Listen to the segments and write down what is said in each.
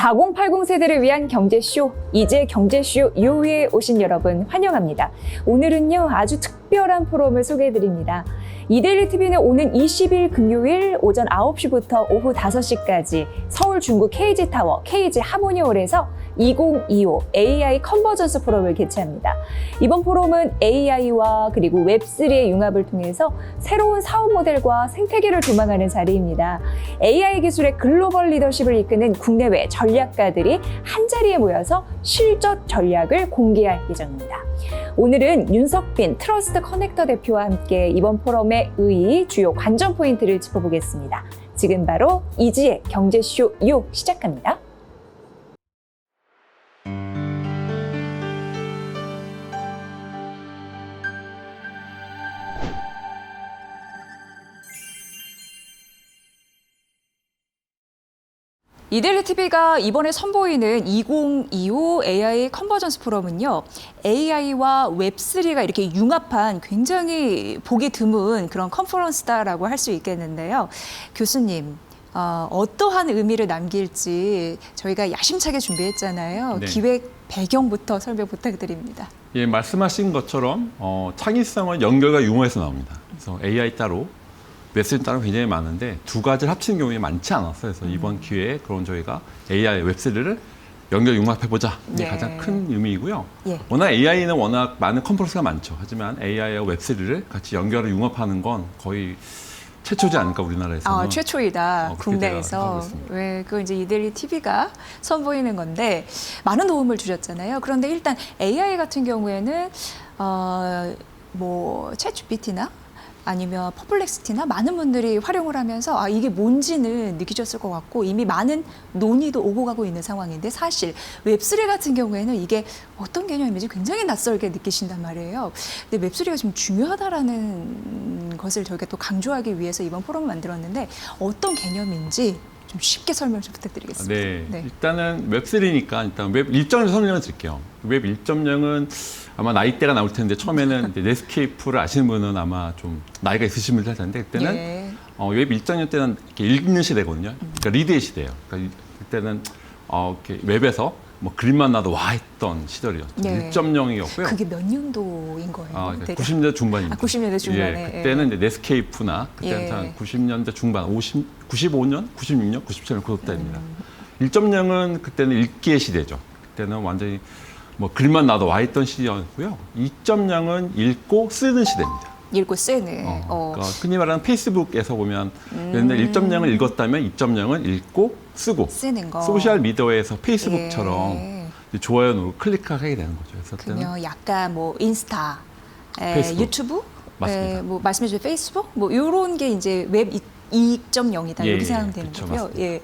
4080 세대를 위한 경제쇼, 이제 경제쇼 요에 오신 여러분 환영합니다. 오늘은요, 아주 특별한 프로그램을 소개해드립니다. 이데일리 TV는 오는 20일 금요일 오전 9시부터 오후 5시까지 서울 중구 KG타워, KG 하모니홀에서 2025 AI 컨버전스 포럼을 개최합니다. 이번 포럼은 AI와 그리고 웹3의 융합을 통해서 새로운 사업 모델과 생태계를 조망하는 자리입니다. AI 기술의 글로벌 리더십을 이끄는 국내외 전략가들이 한자리에 모여서 실전 전략을 공개할 예정입니다. 오늘은 윤석빈 트러스트 커넥터 대표와 함께 이번 포럼의 의의, 주요 관전 포인트를 짚어보겠습니다. 지금 바로 이지의 경제쇼 요 시작합니다. 이데일리 TV가 이번에 선보이는 2025 AI 컨버전스 포럼은요, AI와 웹3가 이렇게 융합한 굉장히 보기 드문 그런 컨퍼런스다라고 할 수 있겠는데요. 교수님, 어떠한 의미를 남길지 저희가 야심차게 준비했잖아요. 네. 기획 배경부터 설명 부탁드립니다. 예, 말씀하신 것처럼 창의성은 연결과 융합에서 나옵니다. 그래서 AI 따로, 웹3 따로 굉장히 많은데 두 가지를 합치는 경우에 많지 않았어요. 그래서 이번 기회에 그런 저희가 AI, 웹3를 연결 융합해보자. 이게 예. 가장 큰 의미이고요. 예. 워낙 AI는 워낙 많은 컨퍼런스가 많죠. 하지만 AI와 웹3를 같이 연결을 융합하는 건 거의 최초지 않을까, 우리나라에서는. 최초이다. 그렇게 국내에서. 제가 생각하고 있습니다. 왜, 그 이제 이데일리 TV가 선보이는 건데 많은 도움을 주셨잖아요. 그런데 일단 AI 같은 경우에는 챗GPT나 아니면 퍼플렉시티나 많은 분들이 활용을 하면서 이게 뭔지는 느끼셨을 것 같고 이미 많은 논의도 오고 가고 있는 상황인데, 사실 웹3 같은 경우에는 이게 어떤 개념인지 굉장히 낯설게 느끼신단 말이에요. 근데 웹3가 좀 중요하다라는 것을 저희가 또 강조하기 위해서 이번 포럼을 만들었는데 어떤 개념인지 좀 쉽게 설명 좀 부탁드리겠습니다. 네. 일단은 웹3니까 일단 웹 1.0 설명을 드릴게요. 웹 1.0은 아마 나이대가 나올 텐데, 처음에는 이제 넷스케이프를 아시는 분은 아마 좀 나이가 있으신 분들 할 텐데, 그때는 예. 웹 1.0 때는 이렇게 읽는 시대거든요. 그러니까 리드의 시대예요. 그러니까 그때는 이렇게 웹에서 뭐 글만 나도 와 했던 시절이었죠. 네. 1.0이었고요. 그게 몇 년도인 거예요? 그러니까 대략? 90년대 중반입니다. 90년대 중반에. 예, 그때는 이제 넷스케이프나 그때는 예. 한 90년대 중반, 95년, 96년, 97년 그 때입니다. 1.0은 그때는 읽기의 시대죠. 그때는 완전히 뭐 글만 나도 와 있던 시대였고요. 2.0은 읽고 쓰는 시대입니다. 읽고 쓰는. 그러니까 흔히 말하는 페이스북에서 보면 옛날 1.0을 읽었다면 2.0은 읽고 쓰고, 쓰는 거. 소셜 미디어에서 페이스북처럼 예. 좋아요 누르고 클릭하게 되는 거죠. 그래서 그때는 그러면 약간 뭐 인스타, 페이스북. 유튜브, 맞습니다. 뭐 말씀해 주신 페이스북, 뭐 이런 게 이제 웹 2.0이다 예, 이렇게 예, 생각하면 되는 그쵸, 거고요. 맞습니다. 예.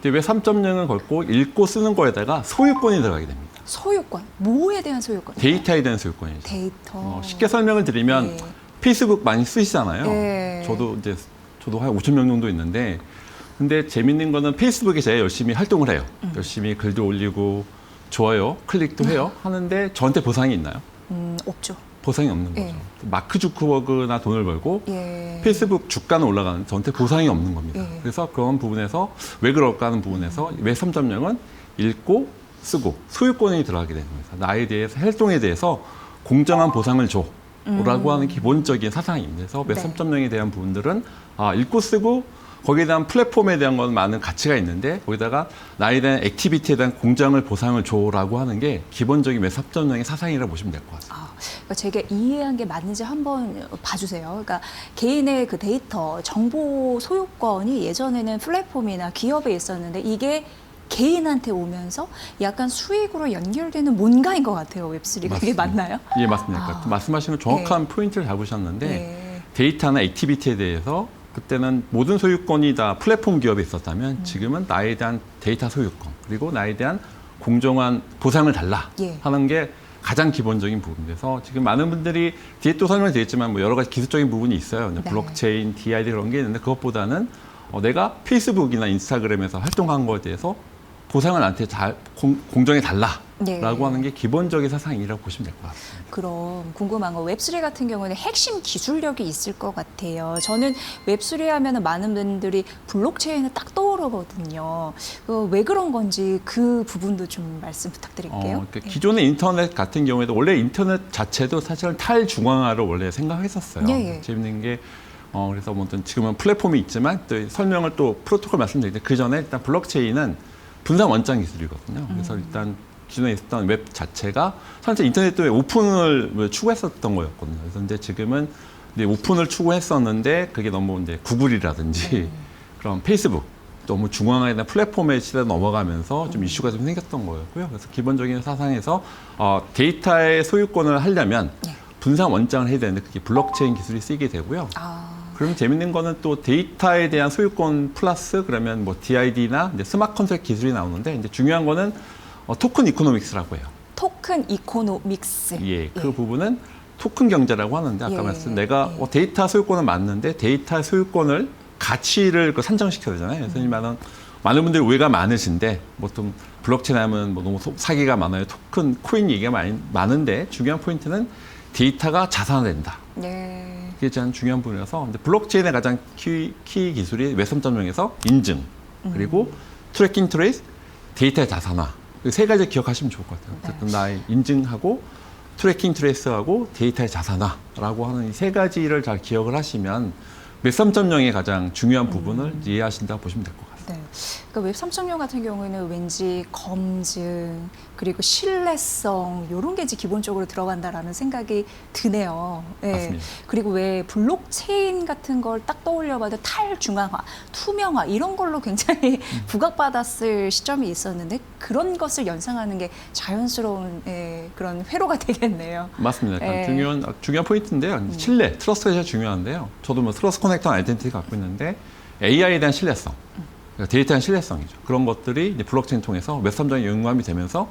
근데 왜 3.0은 걸고 읽고 쓰는 거에다가 소유권이 들어가게 됩니다. 소유권, 뭐에 대한 소유권? 데이터에 대한 소유권이죠. 데이터. 쉽게 설명을 드리면 예. 페이스북 많이 쓰시잖아요. 예. 저도 한 5천 명 정도 있는데, 근데 재밌는 거는 페이스북에 제가 열심히 활동을 해요. 열심히 글도 올리고 좋아요, 클릭도 해요. 하는데 저한테 보상이 있나요? 없죠. 보상이 없는 거죠. 예. 마크 주커버그나 돈을 벌고 예. 페이스북 주가는 올라가는, 저한테 보상이 없는 겁니다. 예. 그래서 그런 부분에서 왜 그럴까 하는 부분에서 왜 3.0은 읽고 쓰고 소유권이 들어가게 되는 겁니다. 나에 대해서, 활동에 대해서 공정한 보상을 줘 라고 하는 기본적인 사상입니다. 그래서 웹 네. 3.0에 대한 부분들은 읽고 쓰고 거기에 대한 플랫폼에 대한 건 많은 가치가 있는데, 거기다가 나에 대한 액티비티에 대한 공정을 보상을 줘라고 하는 게 기본적인 웹 3.0의 사상이라고 보시면 될 것 같습니다. 그러니까 제가 이해한 게 맞는지 한번 봐주세요. 그러니까 개인의 그 데이터, 정보 소유권이 예전에는 플랫폼이나 기업에 있었는데 이게 개인한테 오면서 약간 수익으로 연결되는 뭔가인 것 같아요. 웹3가. 그게 맞나요? 예, 맞습니다. 그러니까 말씀하시는 정확한 포인트를 잡으셨는데, 예. 데이터나 액티비티에 대해서 그때는 모든 소유권이 다 플랫폼 기업에 있었다면 지금은 나에 대한 데이터 소유권, 그리고 나에 대한 공정한 보상을 달라 예. 하는 게 가장 기본적인 부분이라서, 지금 많은 분들이 뒤에 또 설명드렸지만 뭐 여러 가지 기술적인 부분이 있어요. 네. 블록체인, DID 그런 게 있는데, 그것보다는 내가 페이스북이나 인스타그램에서 활동한 거에 대해서 보상을 나한테 공정해 달라라고 네. 하는 게 기본적인 사상이라고 보시면 될 것 같습니다. 그럼 궁금한 거 웹3 같은 경우는 핵심 기술력이 있을 것 같아요. 저는 웹3 하면 많은 분들이 블록체인을 딱 떠오르거든요. 왜 그런 건지 그 부분도 좀 말씀 부탁드릴게요. 그러니까 기존의 인터넷 같은 경우에도 원래 인터넷 자체도 사실은 탈중앙화를 원래 생각했었어요. 예, 예. 재밌는 게 그래서 뭐 지금은 플랫폼이 있지만 또 설명을 또 프로토콜 말씀드리는데 그 전에 일단 블록체인은 분산 원장 기술이거든요. 그래서 일단 기존에 있었던 웹 자체가 사실 인터넷도 오픈을 추구했었던 거였거든요. 그래서 이제 지금은 이제 오픈을 추구했었는데 그게 너무 이제 구글이라든지 그런 페이스북 너무 중앙화된 플랫폼의 시대로 넘어가면서 좀 이슈가 좀 생겼던 거였고요. 그래서 기본적인 사상에서 데이터의 소유권을 하려면 분산 원장을 해야 되는데 그게 블록체인 기술이 쓰이게 되고요. 그러면 재밌는 거는 또 데이터에 대한 소유권 플러스 그러면 뭐 DID나 이제 스마트 컨트랙트 기술이 나오는데 이제 중요한 거는 토큰 이코노믹스라고 해요. 토큰 이코노믹스. 예, 그 부분은 토큰 경제라고 하는데 아까 말씀 내가 데이터 소유권은 맞는데 데이터 소유권을 가치를 산정시켜야 되잖아요. 그래서 많은 분들이 오해가 많으신데 보통 블록체인 하면 뭐 너무 사기가 많아요. 토큰, 코인 얘기가 많은데 중요한 포인트는 데이터가 자산화된다. 네. 그게 가장 중요한 부분이라서 근데 블록체인의 가장 키 기술이 웹 3.0에서 인증 그리고 트래킹 트레이스, 데이터의 자산화 이 세 가지 기억하시면 좋을 것 같아요. 어쨌든 나의 인증하고 트래킹 트레이스하고 데이터의 자산화라고 하는 이 세 가지를 잘 기억을 하시면 웹 3.0의 가장 중요한 부분을 이해하신다고 보시면 될 것 같습니다. 네. 그러니까 웹 3.0 같은 경우에는 왠지 검증 그리고 신뢰성 이런 게 이제 기본적으로 들어간다라는 생각이 드네요. 네. 맞습니다. 그리고 왜 블록체인 같은 걸 딱 떠올려봐도 탈중앙화, 투명화 이런 걸로 굉장히 부각받았을 시점이 있었는데 그런 것을 연상하는 게 자연스러운 그런 회로가 되겠네요. 맞습니다. 예. 중요한 포인트인데요. 신뢰, 트러스트가 제일 중요한데요. 저도 뭐 트러스트 커넥터 아이덴티티 갖고 있는데 AI에 대한 신뢰성, 그러니까 데이터에 대한 신뢰성이죠. 그런 것들이 이제 블록체인 통해서 웹 3.0이 융합이 되면서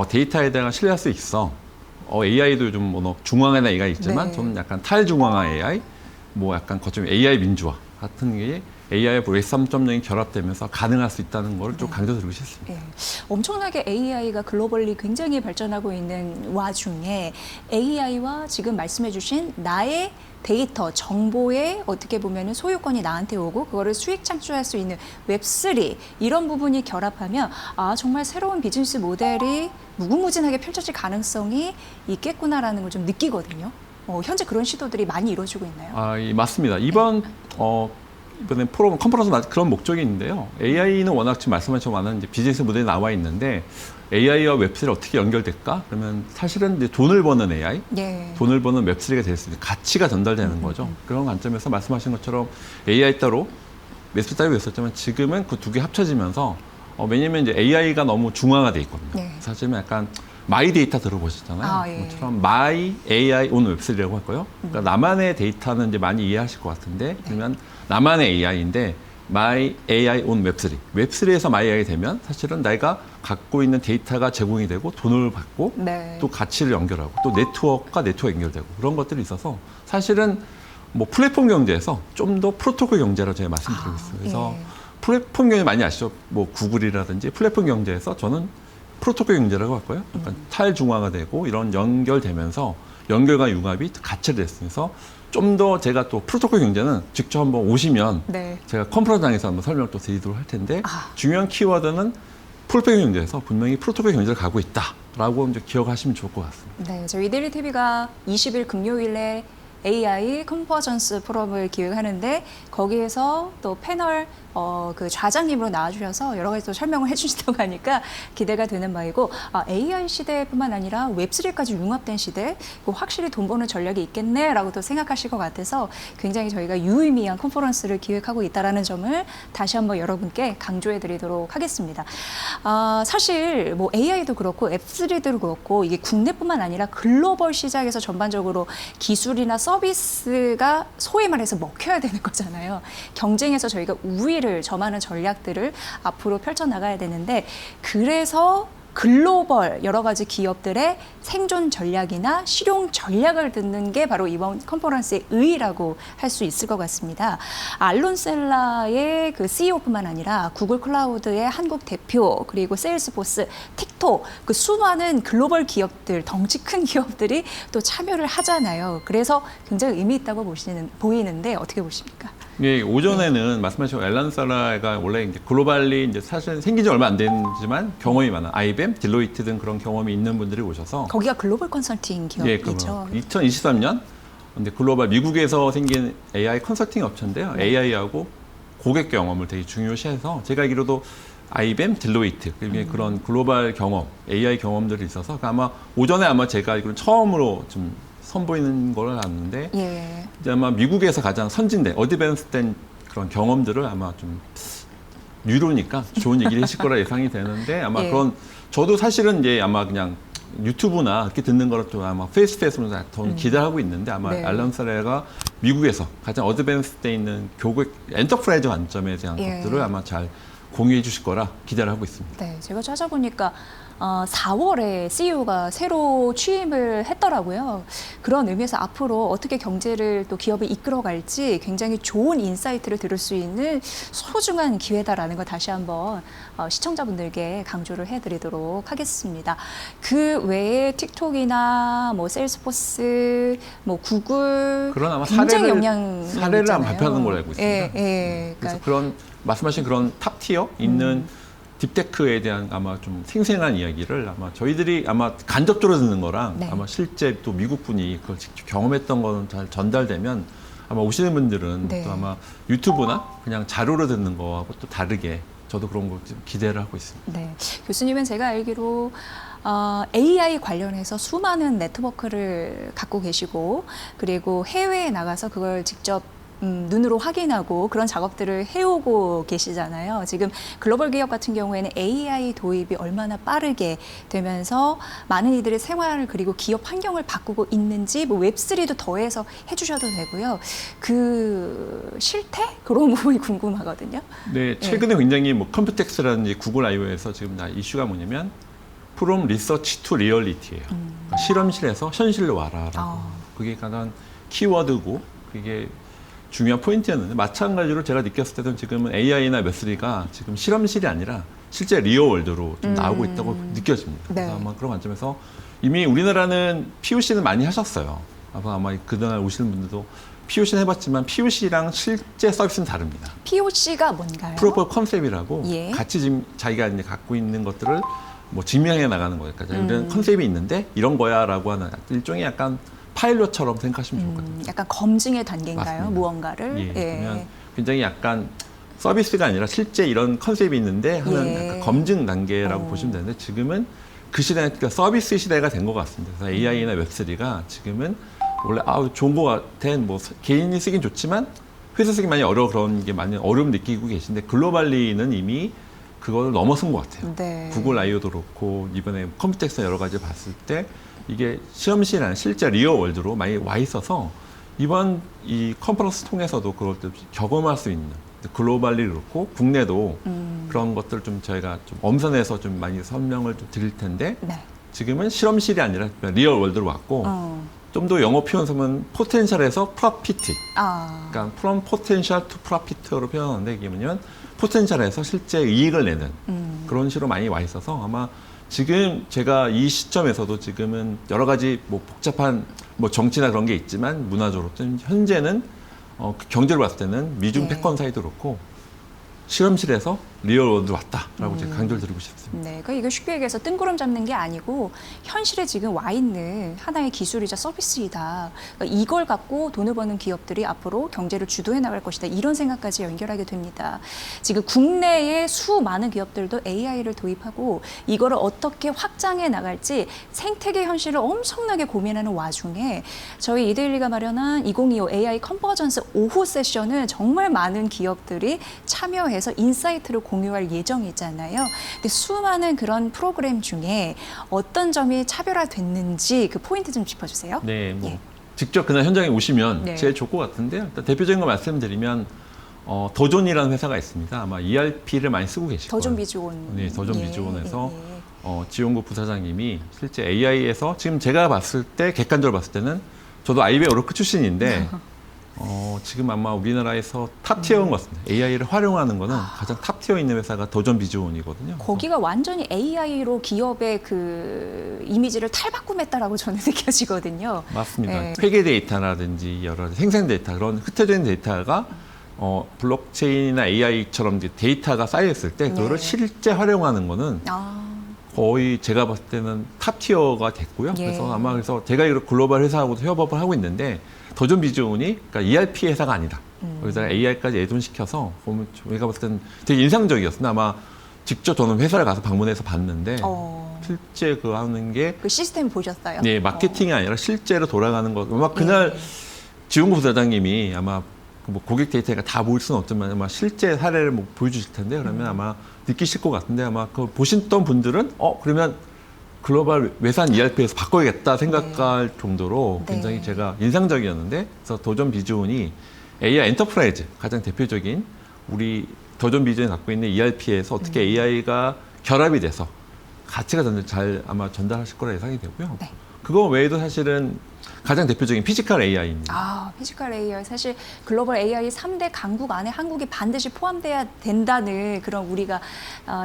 데이터에 대한 신뢰할 수 있어. AI도 요즘 뭐 중앙화된 AI가 있지만 네. 저는 약간 탈중앙화 AI, 뭐 약간 거점 AI 민주화 같은 게 AI와 웹 3.0이 결합되면서 가능할 수 있다는 걸 좀 강조드리고 싶습니다. 예. 엄청나게 AI가 글로벌리 굉장히 발전하고 있는 와중에 AI와 지금 말씀해 주신 나의 데이터, 정보에 어떻게 보면 소유권이 나한테 오고 그거를 수익 창출할 수 있는 웹3 이런 부분이 결합하면 정말 새로운 비즈니스 모델이 무궁무진하게 펼쳐질 가능성이 있겠구나라는 걸 좀 느끼거든요. 현재 그런 시도들이 많이 이루어지고 있나요? 맞습니다. 이번에 포럼 컨퍼런스 그런 목적이 있는데요. AI는 워낙 지금 말씀하신 것처럼 많은 이제 비즈니스 모델이 나와 있는데 AI와 웹3를 어떻게 연결될까? 그러면 사실은 이제 돈을 버는 AI, 돈을 버는 웹3가 될 수 있는 가치가 전달되는 거죠. 그런 관점에서 말씀하신 것처럼 AI 따로 웹3 따로 있었지만 지금은 그 두 개 합쳐지면서 왜냐면 이제 AI가 너무 중앙화돼 있거든요. 사실은 약간 마이 데이터 들어보셨잖아요. 그것처럼 마이 AI 온 웹3라고 할 거예요. 그러니까 나만의 데이터는 이제 많이 이해하실 것 같은데 그러면 나만의 AI인데 마이 AI 온 웹3. 웹3에서 마이 AI 되면 사실은 내가 갖고 있는 데이터가 제공이 되고 돈을 받고 또 가치를 연결하고 또 네트워크가 네트워크 연결되고 그런 것들이 있어서 사실은 뭐 플랫폼 경제에서 좀 더 프로토콜 경제라고 제가 말씀드리고 있어요. 그래서 플랫폼 경제 많이 아시죠? 뭐 구글이라든지 플랫폼 경제에서 저는 프로토콜 경제라고 할 거예요. 약간 탈중화가 되고 이런 연결되면서 연결과 융합이 가치를 냈으면서 좀 더 제가 또 프로토콜 경제는 직접 한번 오시면 제가 컨퍼런스장에서 한번 설명을 또 드리도록 할 텐데 중요한 키워드는 프로토콜 경제에서 분명히 프로토콜 경제를 가고 있다라고 이제 기억하시면 좋을 것 같습니다. 네, 저희 이데일리 TV가 20일 금요일에 AI 컨버전스 포럼을 기획하는데 거기에서 또 패널 그 좌장님으로 나와주셔서 여러 가지 또 설명을 해주시다고 하니까 기대가 되는 바이고 AI 시대뿐만 아니라 웹3까지 융합된 시대 확실히 돈 버는 전략이 있겠네라고 또 생각하실 것 같아서 굉장히 저희가 유의미한 컨퍼런스를 기획하고 있다는 점을 다시 한번 여러분께 강조해 드리도록 하겠습니다. 사실 뭐 AI도 그렇고 웹3도 그렇고 이게 국내뿐만 아니라 글로벌 시장에서 전반적으로 기술이나 서비스가 소위 말해서 먹혀야 되는 거잖아요. 경쟁에서 저희가 우위를 점하는 전략들을 앞으로 펼쳐나가야 되는데 그래서 글로벌 여러 가지 기업들의 생존 전략이나 실용 전략을 듣는 게 바로 이번 컨퍼런스의 의의라고 할 수 있을 것 같습니다. 알론 셀라의 그 CEO뿐만 아니라 구글 클라우드의 한국 대표, 그리고 세일스포스, 틱톡, 그 수많은 글로벌 기업들, 덩치 큰 기업들이 또 참여를 하잖아요. 그래서 굉장히 의미 있다고 보이는데 어떻게 보십니까? 예, 오전에는 말씀하신 앨런 살라가 원래 이제 글로벌리 이제 사실 생긴 지 얼마 안 됐지만 경험이 많은 IBM, 딜로이트 등 그런 경험이 있는 분들이 오셔서 거기가 글로벌 컨설팅 예, 기업이죠. 2023년 근데 글로벌 미국에서 생긴 AI 컨설팅 업체인데요. AI하고 고객 경험을 되게 중요시해서 제가 알기로도 IBM, 딜로이트 그런 글로벌 경험, AI 경험들이 있어서 아마 오전에 아마 제가 알기로 처음으로 좀 선보이는 걸 알았는데 예. 이제 아마 미국에서 가장 선진된 어드밴스된 그런 경험들을 아마 좀 유로니까 좋은 얘기를 하실 거라 예상이 되는데 아마 예. 그런 저도 사실은 이제 아마 그냥 유튜브나 이렇게 듣는 거를 좀 아마 페이스로 더 기대하고 있는데 아마 네. 앨런 살라가 미국에서 가장 어드밴스돼 있는 고객 엔터프라이즈 관점에 대한 예. 것들을 아마 잘 공유해 주실 거라 기대를 하고 있습니다. 네, 제가 찾아보니까 4월에 CEO가 새로 취임을 했더라고요. 그런 의미에서 앞으로 어떻게 경제를 또 기업을 이끌어갈지 굉장히 좋은 인사이트를 들을 수 있는 소중한 기회다라는 거 다시 한번 시청자분들께 강조를 해드리도록 하겠습니다. 그 외에 틱톡이나 뭐 세일스포스, 뭐 구글 그런 아마 굉장히 사례를 아마 발표하는 걸로 알고 있습니다. 예, 예. 그래서 그러니까 그런 말씀하신 그런 탑 티어 있는 딥테크에 대한 아마 좀 생생한 이야기를 아마 저희들이 아마 간접적으로 듣는 거랑 네. 아마 실제 또 미국 분이 그걸 직접 경험했던 거는 잘 전달되면 아마 오시는 분들은 네. 또 아마 유튜브나 그냥 자료로 듣는 거하고 또 다르게 저도 그런 거 좀 기대를 하고 있습니다. 네, 교수님은 제가 알기로 AI 관련해서 수많은 네트워크를 갖고 계시고 그리고 해외에 나가서 그걸 직접 눈으로 확인하고 그런 작업들을 해오고 계시잖아요. 지금 글로벌 기업 같은 경우에는 AI 도입이 얼마나 빠르게 되면서 많은 이들의 생활을 그리고 기업 환경을 바꾸고 있는지 뭐 웹3도 더해서 해주셔도 되고요. 그 실태? 그런 부분이 궁금하거든요. 네, 최근에 굉장히 뭐 컴퓨텍스라든지 구글 I/O에서 지금 이슈가 뭐냐면 From Research to Reality예요. 그러니까 실험실에서 현실로 와라라고. 그게 가장 키워드고 그게 중요한 포인트였는데 마찬가지로 제가 느꼈을 때도 지금은 AI나 웹3가 지금 실험실이 아니라 실제 리얼 월드로 좀 나오고 있다고 느껴집니다. 그래서 네. 아마 그런 관점에서 이미 우리나라는 POC는 많이 하셨어요. 아마 그동안 오시는 분들도 POC는 해봤지만 POC랑 실제 서비스는 다릅니다. POC가 뭔가요? 프로브 오브 컨셉이라고 예. 같이 지금 자기가 이제 갖고 있는 것들을 뭐 증명해 나가는 거니까 이런 컨셉이 있는데 이런 거야라고 하는 일종의 약간 파일럿처럼 생각하시면 좋을 것 같아요. 약간 검증의 단계인가요? 맞습니다. 무언가를? 예, 그러면 굉장히 약간 서비스가 아니라 실제 이런 컨셉이 있는데 하는 예. 약간 검증 단계라고 보시면 되는데 지금은 그 시대가 그러니까 서비스 시대가 된 것 같습니다. 그래서 AI나 웹3가 지금은 원래 좋은 것 같아 뭐 개인이 쓰긴 좋지만 회사 쓰기 많이 어려워 그런 게 많이 어려움 느끼고 계신데 글로벌리는 이미 그걸 넘어선 것 같아요. 네. 구글 I/O도 그렇고 이번에 컴퓨텍스 여러 가지 봤을 때 이게 실험실 안에 실제 리얼 월드로 많이 와 있어서 이번 이 컨퍼런스 통해서도 그걸 좀 경험할 수 있는 글로벌리 그렇고 국내도 그런 것들 좀 저희가 좀 엄선해서 좀 많이 설명을 좀 드릴 텐데 네. 지금은 실험실이 아니라 리얼 월드로 왔고 좀 더 영어 표현 쓰면 포텐셜에서 프로피트 그러니까 from potential to profit로 표현하는데 이게 뭐냐면 포텐셜에서 실제 이익을 내는 그런 식으로 많이 와 있어서 아마 지금 제가 이 시점에서도 지금은 여러 가지 뭐 복잡한 뭐 정치나 그런 게 있지만 문화적으로 현재는 경제를 봤을 때는 미중 예. 패권 사이도 그렇고 실험실에서 리얼월드 왔다라고 제가 강조를 드리고 싶습니다. 네, 그러니까 이거 쉽게 얘기해서 뜬구름 잡는 게 아니고 현실에 지금 와 있는 하나의 기술이자 서비스이다. 그러니까 이걸 갖고 돈을 버는 기업들이 앞으로 경제를 주도해 나갈 것이다. 이런 생각까지 연결하게 됩니다. 지금 국내의 수많은 기업들도 AI를 도입하고 이거를 어떻게 확장해 나갈지 생태계 현실을 엄청나게 고민하는 와중에 저희 이데일리가 마련한 2025 AI 컨버전스 오후 세션은 정말 많은 기업들이 참여해서 인사이트를 공유할 예정이잖아요. 근데 수많은 그런 프로그램 중에 어떤 점이 차별화됐는지 그 포인트 좀 짚어주세요. 네, 뭐 예. 직접 그날 현장에 오시면 네. 제일 좋을 것 같은데요. 일단 대표적인 거 말씀드리면 더존이라는 회사가 있습니다. 아마 ERP를 많이 쓰고 계실 거예요. 더존 비즈온. 네, 더존 비즈온에서 지용국 부사장님이 실제 AI에서 지금 제가 봤을 때 객관적으로 봤을 때는 저도 IBM 오로크 출신인데 지금 아마 우리나라에서 탑티어인 것 같습니다. AI를 활용하는 거는 가장 탑티어 있는 회사가 더존 비즈온이거든요. 거기가 완전히 AI로 기업의 그 이미지를 탈바꿈했다라고 저는 느껴지거든요. 맞습니다. 네. 회계 데이터라든지 여러 가지 생산 데이터 그런 흩어진 데이터가 블록체인이나 AI처럼 데이터가 쌓여있을 때 그거를 네. 실제 활용하는 거는 거의 제가 봤을 때는 탑티어가 됐고요. 예. 그래서 아마 그래서 제가 이 글로벌 회사하고도 협업을 하고 있는데 더존 비즈온이 그러니까 ERP 회사가 아니다. 거기다가 AI까지 애존시켜서 보면 제가 봤을 때는 되게 인상적이었습니다. 아마 직접 저는 회사를 가서 방문해서 봤는데 실제 그 하는 게 그 시스템 보셨어요? 네, 마케팅이 아니라 실제로 돌아가는 거. 아마 그날 지용구 부사장님이 아마 뭐 고객 데이터가 다 보일 수는 없지만 아마 실제 사례를 뭐 보여주실 텐데 그러면 아마 느끼실 것 같은데 아마 그 보셨던 분들은 그러면 글로벌 외산 ERP에서 바꿔야겠다 생각할 정도로 굉장히 제가 인상적이었는데 그래서 더존 비즈온이 AI 엔터프라이즈 가장 대표적인 우리 더존 비즈온이 갖고 있는 ERP에서 어떻게 AI가 결합이 돼서 가치가 잘 아마 전달하실 거라 예상이 되고요. 네. 그거 외에도 사실은 가장 대표적인 피지컬 AI입니다. 피지컬 AI 사실 글로벌 AI 3대 강국 안에 한국이 반드시 포함돼야 된다는 그런 우리가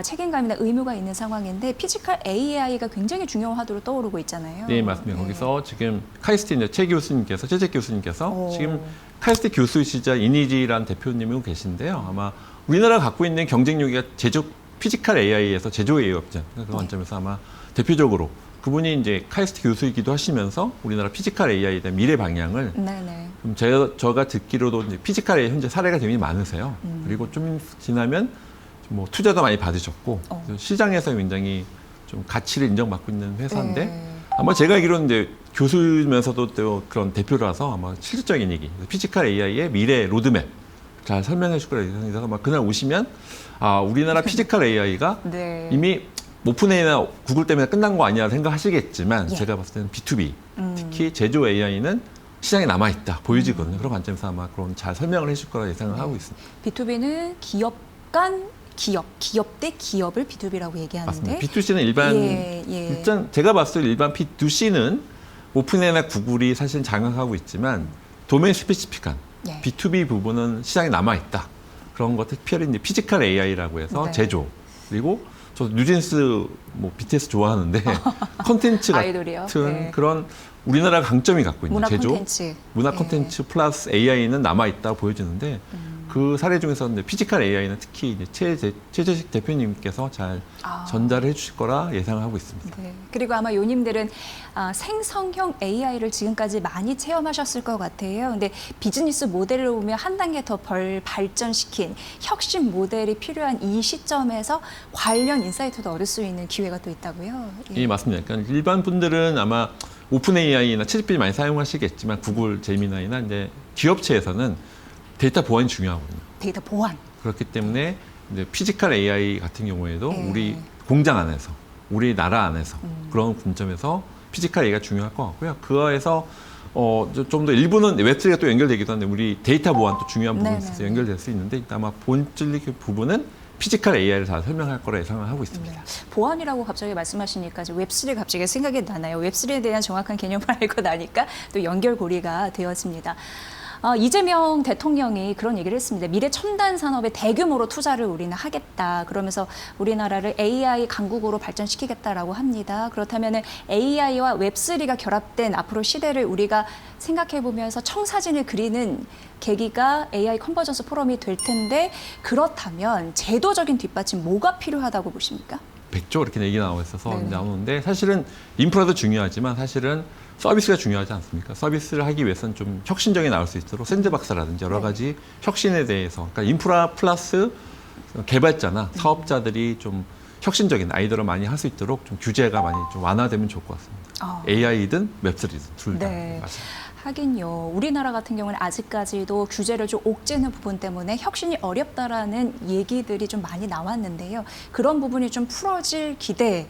책임감이나 의무가 있는 상황인데 피지컬 AI가 굉장히 중요한 화두로 떠오르고 있잖아요. 네, 맞습니다. 거기서 지금 카이스트 최 교수님께서 지금 카이스트 교수이시자 이니지라는 대표님이 계신데요. 아마 우리나라가 갖고 있는 경쟁력이 피지컬 AI에서 제조 AI였죠. 그 관점에서 아마 대표적으로 그분이 이제 카이스트 교수이기도 하시면서 우리나라 피지컬 AI에 대한 미래 방향을 좀 제가 듣기로도 이제 피지컬 AI 현재 사례가 굉장히 많으세요. 그리고 좀 지나면 뭐 투자도 많이 받으셨고 시장에서 굉장히 좀 가치를 인정받고 있는 회사인데 아마 제가 알기로는 이제 교수면서도 또 그런 대표라서 아마 실질적인 얘기, 피지컬 AI의 미래 로드맵 잘 설명해 줄 거라 예상해서 아마 그날 오시면 우리나라 피지컬 AI가 이미 오픈AI나 구글 때문에 끝난 거 아니야 생각하시겠지만 제가 봤을 때는 B2B 특히 제조 AI는 시장에 남아있다 보여지거든요. 그런 관점에서 아마 그런 잘 설명을 해줄 거라 예상을 하고 있습니다. B2B는 기업 간 기업 대 기업을 B2B라고 얘기하는데 맞습니다. B2C는 일단 제가 봤을 때 일반 B2C는 오픈AI나 구글이 사실 장악하고 있지만 도메인 스페시픽한 B2B 부분은 시장에 남아있다. 그런 것 특별히 이제 피지컬 AI라고 해서 제조 그리고 저 뉴진스 뭐 BTS 좋아하는데 컨텐츠 같은 그런 우리나라 강점이 갖고 있는 문화 콘텐츠 플러스 AI는 남아있다 보여지는데 그 사례 중에서 피지컬 AI는 특히 이제 최재식 대표님께서 잘 전달을 해주실 거라 예상을 하고 있습니다. 그리고 아마 요님들은 생성형 AI를 지금까지 많이 체험하셨을 것 같아요. 근데 비즈니스 모델을 보면 한 단계 더 발전시킨 혁신 모델이 필요한 이 시점에서 관련 인사이트도 얻을 수 있는 기회가 또 있다고요? 예, 맞습니다. 그러니까 일반 분들은 아마 오픈 AI나 챗GPT 많이 사용하시겠지만 구글, 제미나이나 이제 기업체에서는 데이터 보안이 중요하거든요. 데이터 보안. 그렇기 때문에 이제 피지컬 AI 같은 경우에도 우리 공장 안에서, 우리 나라 안에서 그런 관점에서 피지컬 AI가 중요할 것 같고요. 그거에서 좀 더 일부는 웹3가 또 연결되기도 한데 우리 데이터 보안도 중요한 부분이 있어서 연결될 수 있는데 아마 본질적 부분은 피지컬 AI를 다 설명할 거라 예상을 하고 있습니다. 보안이라고 갑자기 말씀하시니까 웹3 갑자기 생각이 나나요? 웹3에 대한 정확한 개념을 알고 나니까 또 연결고리가 되었습니다. 이재명 대통령이 그런 얘기를 했습니다. 미래 첨단 산업에 대규모로 투자를 우리는 하겠다. 그러면서 우리나라를 AI 강국으로 발전시키겠다라고 합니다. 그렇다면 AI와 웹3가 결합된 앞으로 시대를 우리가 생각해 보면서 청사진을 그리는 계기가 AI 컨버전스 포럼이 될 텐데 그렇다면 제도적인 뒷받침 뭐가 필요하다고 보십니까? 100조 이렇게 얘기 나오고 있어서 나오는데 사실은 인프라도 중요하지만 사실은 서비스가 중요하지 않습니까? 서비스를 하기 위해서는 좀 혁신적이 나올 수 있도록 샌드박스라든지 여러 가지 혁신에 대해서 그러니까 인프라 플러스 개발자나 사업자들이 좀 혁신적인 아이디어를 많이 할 수 있도록 좀 규제가 많이 좀 완화되면 좋을 것 같습니다. AI든 웹3든 둘 다. 하긴요. 우리나라 같은 경우는 아직까지도 규제를 좀 옥죄는 부분 때문에 혁신이 어렵다라는 얘기들이 좀 많이 나왔는데요. 그런 부분이 좀 풀어질 기대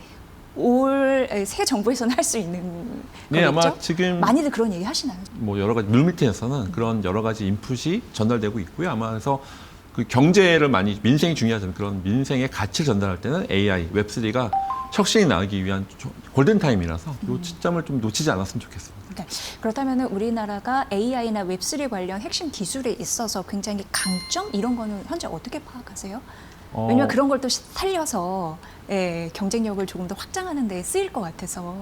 올 새 정부에서는 할 수 있는 거겠죠? 아마 지금 많이들 그런 얘기 하시나요? 뭐 여러 가지 물밑에서는 그런 여러 가지 인풋이 전달되고 있고요. 아마 그래서 그 경제를 많이 민생이 중요하잖아요. 그런 민생의 가치를 전달할 때는 AI, 웹3가 혁신이 나가기 위한 골든타임이라서 이 시점을 좀 놓치지 않았으면 좋겠습니다. 네. 그렇다면 우리나라가 AI나 웹3 관련 핵심 기술에 있어서 굉장히 강점 이런 거는 현재 어떻게 파악하세요? 왜냐면 그런 걸 또 살려서 경쟁력을 조금 더 확장하는 데 쓰일 것 같아서.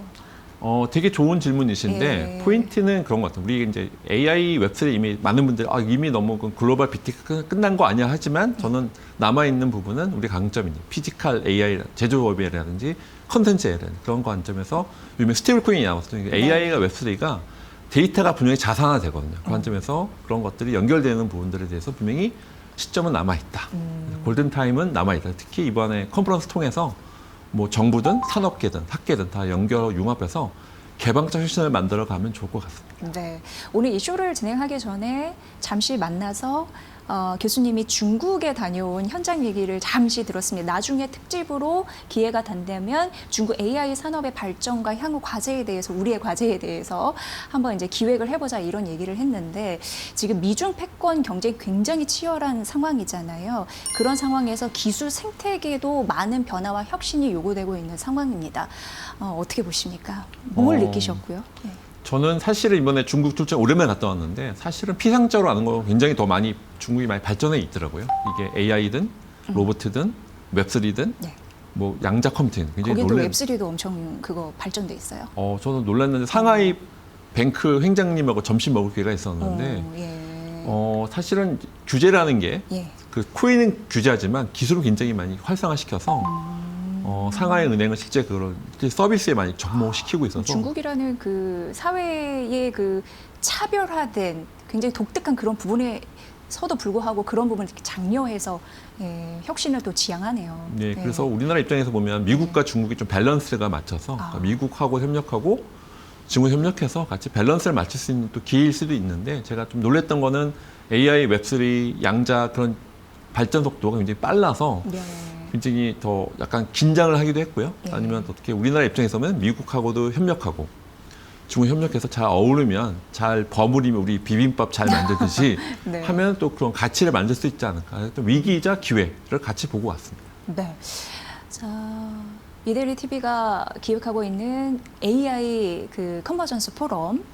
되게 좋은 질문이신데 포인트는 그런 것 같아요. 우리 이제 AI 웹3 이미 많은 분들이 이미 너무 글로벌 빅테크 끝난 거 아니야 하지만 저는 남아 있는 부분은 우리 강점이니 피지컬 AI 제조업이라든지 컨텐츠 AI 그런 관점에서 요즘에 스테이블 코인이 나왔어요. AI가 웹3가 데이터가 분명히 자산화 되거든요. 그 관점에서 그런 것들이 연결되는 부분들에 대해서 분명히 시점은 남아 있다. 골든타임은 남아 있다. 특히 이번에 컨퍼런스 통해서 뭐 정부든 산업계든 학계든 다 연결 융합해서 개방적 혁신을 만들어 가면 좋을 것 같습니다. 네, 오늘 이 쇼를 진행하기 전에 잠시 만나서 교수님이 중국에 다녀온 현장 얘기를 잠시 들었습니다. 나중에 특집으로 기회가 된다면 중국 AI 산업의 발전과 향후 과제에 대해서 우리의 과제에 대해서 한번 이제 기획을 해보자 이런 얘기를 했는데 지금 미중 패권 경쟁이 굉장히 치열한 상황이잖아요. 그런 상황에서 기술 생태계도 많은 변화와 혁신이 요구되고 있는 상황입니다. 어떻게 보십니까? 뭘 느끼셨고요? 네. 저는 사실은 이번에 중국 출장 오랜만에 갔다 왔는데 사실은 피상적으로 아는 거 굉장히 더 많이 중국이 많이 발전해 있더라고요. 이게 AI든 로봇이든 웹3든 네. 뭐 양자 컴퓨팅 굉장히 거기도 웹3도 엄청 그거 발전돼 있어요. 저는 놀랐는데 상하이 뱅크 행장님하고 점심 먹을 기회가 있었는데 사실은 규제라는 게 그 코인은 규제하지만 기술을 굉장히 많이 활성화시켜서 상하이 은행은 실제 그런 서비스에 많이 접목시키고 있어서 중국이라는 그 사회의 그 차별화된 굉장히 독특한 그런 부분에서도 불구하고 그런 부분을 이렇게 장려해서 혁신을 또 지향하네요. 네, 그래서 우리나라 입장에서 보면 미국과 중국이 좀 밸런스가 맞춰서 그러니까 미국하고 협력하고 중국 협력해서 같이 밸런스를 맞출 수 있는 또 기회일 수도 있는데 제가 좀 놀랬던 거는 AI, 웹3, 양자 그런 발전 속도가 굉장히 빨라서 굉장히 더 약간 긴장을 하기도 했고요. 아니면 어떻게 우리나라 입장에서는 미국하고도 협력하고 중국 협력해서 잘 어우르면 잘 버무리면 우리 비빔밥 잘 만들듯이 하면 또 그런 가치를 만들 수 있지 않을까. 또 위기이자 기회를 같이 보고 왔습니다. 네. 자, 이데일리 TV가 기획하고 있는 AI 그 컨버전스 포럼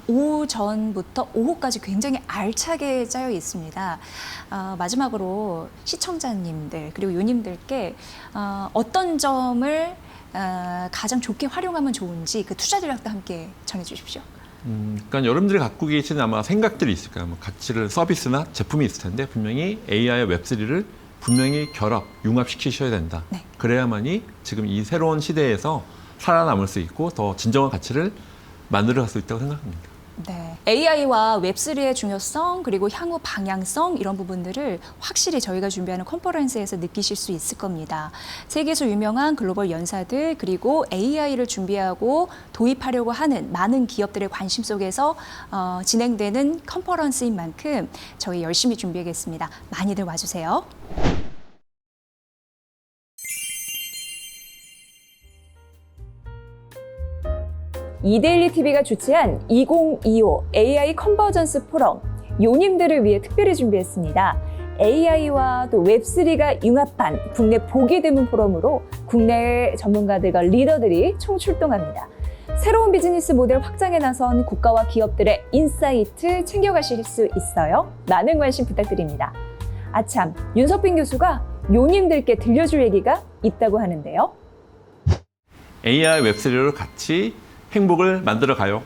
오전부터 오후까지 굉장히 알차게 짜여 있습니다. 마지막으로 시청자님들 그리고 유님들께 어떤 점을 가장 좋게 활용하면 좋은지 그 투자 전략도 함께 전해주십시오. 그러니까 여러분들이 갖고 계시는 아마 생각들이 있을 거예요. 뭐 가치를 서비스나 제품이 있을 텐데 분명히 AI와 웹3를 분명히 결합, 융합시키셔야 된다. 그래야만이 지금 이 새로운 시대에서 살아남을 수 있고 더 진정한 가치를 만들어갈 수 있다고 생각합니다. 네, AI와 웹3의 중요성 그리고 향후 방향성 이런 부분들을 확실히 저희가 준비하는 컨퍼런스에서 느끼실 수 있을 겁니다. 세계에서 유명한 글로벌 연사들 그리고 AI를 준비하고 도입하려고 하는 많은 기업들의 관심 속에서 진행되는 컨퍼런스인 만큼 저희 열심히 준비하겠습니다. 많이들 와주세요. 이데일리 TV가 주최한 2025 AI 컨버전스 포럼 요님들을 위해 특별히 준비했습니다. AI와 또 웹3가 융합한 국내 보기 드문 포럼으로 국내 전문가들과 리더들이 총출동합니다. 새로운 비즈니스 모델 확장에 나선 국가와 기업들의 인사이트 챙겨가실 수 있어요. 많은 관심 부탁드립니다. 아참, 윤석빈 교수가 요님들께 들려줄 얘기가 있다고 하는데요. AI, 웹3를 같이 행복을 만들어 가요.